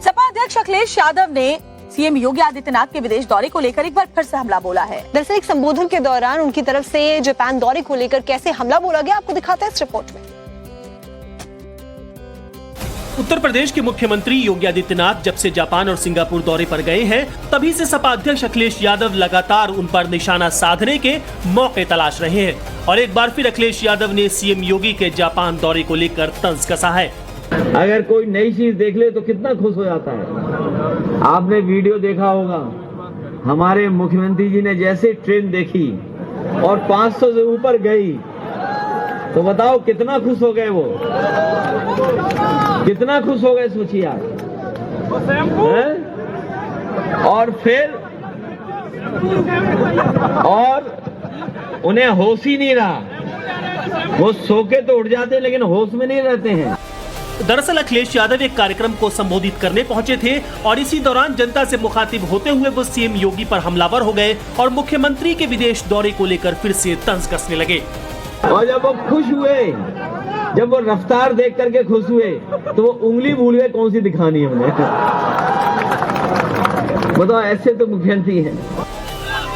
सपा अध्यक्ष अखिलेश यादव ने सीएम योगी आदित्यनाथ के विदेश दौरे को लेकर एक बार फिर से हमला बोला है। दरअसल एक संबोधन के दौरान उनकी तरफ से जापान दौरे को लेकर कैसे हमला बोला गया, आपको दिखाते हैं इस रिपोर्ट में। उत्तर प्रदेश के मुख्यमंत्री योगी आदित्यनाथ जब से जापान और सिंगापुर दौरे पर गए हैं, तभी से सपा अध्यक्ष अखिलेश यादव लगातार उन पर निशाना साधने के मौके तलाश रहे हैं और एक बार फिर अखिलेश यादव ने सीएम योगी के जापान दौरे को लेकर तंज कसा है। अगर कोई नई चीज देख ले तो कितना खुश हो जाता है। आपने वीडियो देखा होगा, हमारे मुख्यमंत्री जी ने जैसे ट्रेन देखी और 500 से ऊपर गई तो बताओ कितना खुश हो गए, वो कितना खुश हो गए, सोचिए आप। और फिर उन्हें होश ही नहीं रहा, वो सो के तो उठ जाते लेकिन होश में नहीं रहते हैं। दरअसल अखिलेश यादव एक कार्यक्रम को संबोधित करने पहुंचे थे और इसी दौरान जनता से मुखातिब होते हुए वो सीएम योगी पर हमलावर हो गए और मुख्यमंत्री के विदेश दौरे को लेकर फिर से तंज कसने लगे। और जब वो खुश हुए, जब वो रफ्तार देख करके खुश हुए तो वो उंगली भूल गए कौन सी दिखानी है उन्हें। बताओ, ऐसे तो मुख्यमंत्री हैं।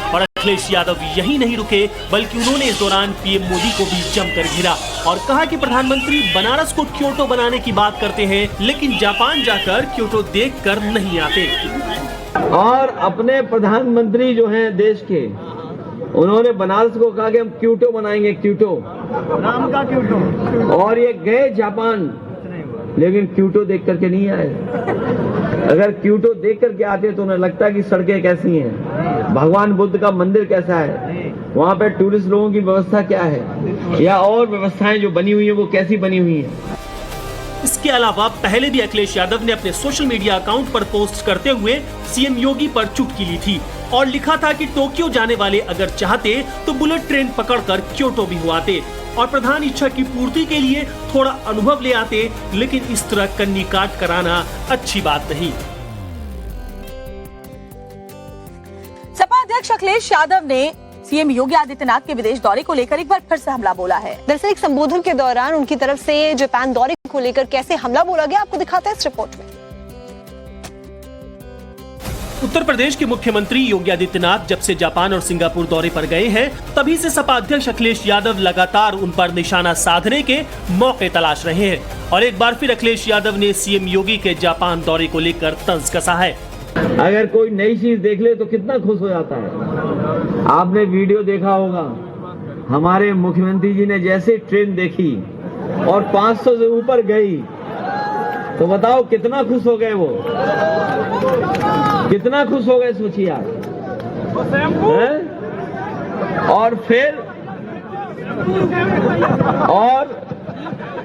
और अखिलेश यादव यही नहीं रुके, बल्कि उन्होंने इस दौरान पीएम मोदी को भी जमकर घेरा और कहा कि प्रधानमंत्री बनारस को क्योटो बनाने की बात करते हैं, लेकिन जापान जाकर क्योटो देखकर नहीं आते। और अपने प्रधानमंत्री जो हैं देश के, उन्होंने बनारस को कहा कि हम क्योटो बनाएंगे, क्योटो नाम का क्योटो, और ये गए जापान लेकिन क्योटो देख करके नहीं आए। अगर क्योटो देख करके आते तो उन्हें लगता कि सड़कें कैसी हैं, भगवान बुद्ध का मंदिर कैसा है, वहाँ पे टूरिस्ट लोगों की व्यवस्था क्या है, या और व्यवस्थाएं जो बनी हुई है वो कैसी बनी हुई है। इसके अलावा पहले भी अखिलेश यादव ने अपने सोशल मीडिया अकाउंट पर पोस्ट करते हुए सीएम योगी पर चुटकी ली थी और लिखा था कि टोक्यो जाने वाले अगर चाहते तो बुलेट ट्रेन पकड़कर क्योटो भी हुआ आते और प्रधान इच्छा की पूर्ति के लिए थोड़ा अनुभव ले आते, लेकिन इस तरह कन्नी काट कराना अच्छी बात नहीं। सपा अध्यक्ष अखिलेश यादव ने सीएम योगी आदित्यनाथ के विदेश दौरे को लेकर एक बार फिर से हमला बोला है। दरअसल एक संबोधन के दौरान उनकी तरफ से जापान दौरे को लेकर कैसे हमला बोला गया, आपको दिखाते हैं इस रिपोर्ट में। उत्तर प्रदेश के मुख्यमंत्री योगी आदित्यनाथ जब से जापान और सिंगापुर दौरे पर गए हैं, तभी से सपा अध्यक्ष अखिलेश यादव लगातार उन पर निशाना साधने के मौके तलाश रहे हैं और एक बार फिर अखिलेश यादव ने सीएम योगी के जापान दौरे को लेकर तंज कसा है। अगर कोई नई चीज देख ले तो कितना खुश हो जाता है। आपने वीडियो देखा होगा, हमारे मुख्यमंत्री जी ने जैसे ट्रेन देखी और 500 से ऊपर गई तो बताओ कितना खुश हो गए, वो कितना खुश हो गए, सोचिए आप। और फिर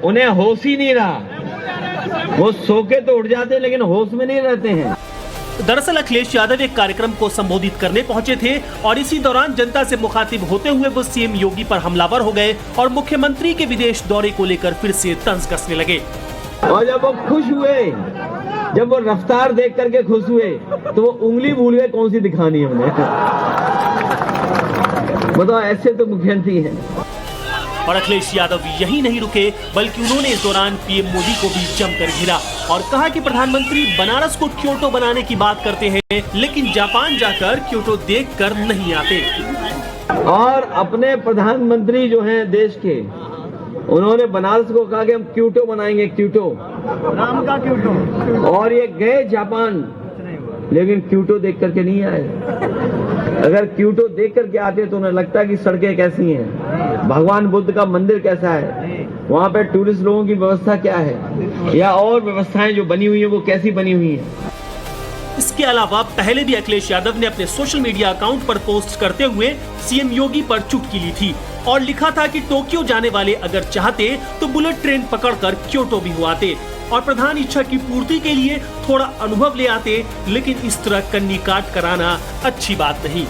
उन्हें होश ही नहीं रहा, वो सो के तो उठ जाते लेकिन होश में नहीं रहते हैं। दरअसल अखिलेश यादव एक कार्यक्रम को संबोधित करने पहुंचे थे और इसी दौरान जनता से मुखातिब होते हुए वो सीएम योगी पर हमलावर हो गए और मुख्यमंत्री के विदेश दौरे को लेकर फिर से तंज कसने लगे। और जब वो खुश हुए, जब वो रफ्तार देख करके खुश हुए तो वो उंगली भूल गए कौन सी दिखानी है उन्हें। बताओ, ऐसे तो मुख्यमंत्री हैं। और अखिलेश यादव यही नहीं रुके, बल्कि उन्होंने इस दौरान पीएम मोदी को भी जमकर घेरा और कहा कि प्रधानमंत्री बनारस को क्योटो बनाने की बात करते हैं, लेकिन जापान जाकर क्योटो देखकर नहीं आते। और अपने प्रधानमंत्री जो हैं देश के, उन्होंने बनारस को कहा कि हम क्योटो बनाएंगे, क्योटो नाम का क्योटो, और ये गए जापान लेकिन क्योटो देख करके नहीं आए। अगर क्योटो देख करके आते तो उन्हें लगता कि सड़कें कैसी हैं, भगवान बुद्ध का मंदिर कैसा है, वहाँ पे टूरिस्ट लोगों की व्यवस्था क्या है, या और व्यवस्थाएं जो बनी हुई है वो कैसी बनी हुई है। इसके अलावा पहले भी अखिलेश यादव ने अपने सोशल मीडिया अकाउंट पर पोस्ट करते हुए सीएम योगी पर चुटकी ली थी और लिखा था कि टोक्यो जाने वाले अगर चाहते तो बुलेट ट्रेन पकड़कर क्योटो भी हुआ आते और प्रधान इच्छा की पूर्ति के लिए थोड़ा अनुभव ले आते, लेकिन इस तरह कन्नी काट कराना अच्छी बात नहीं।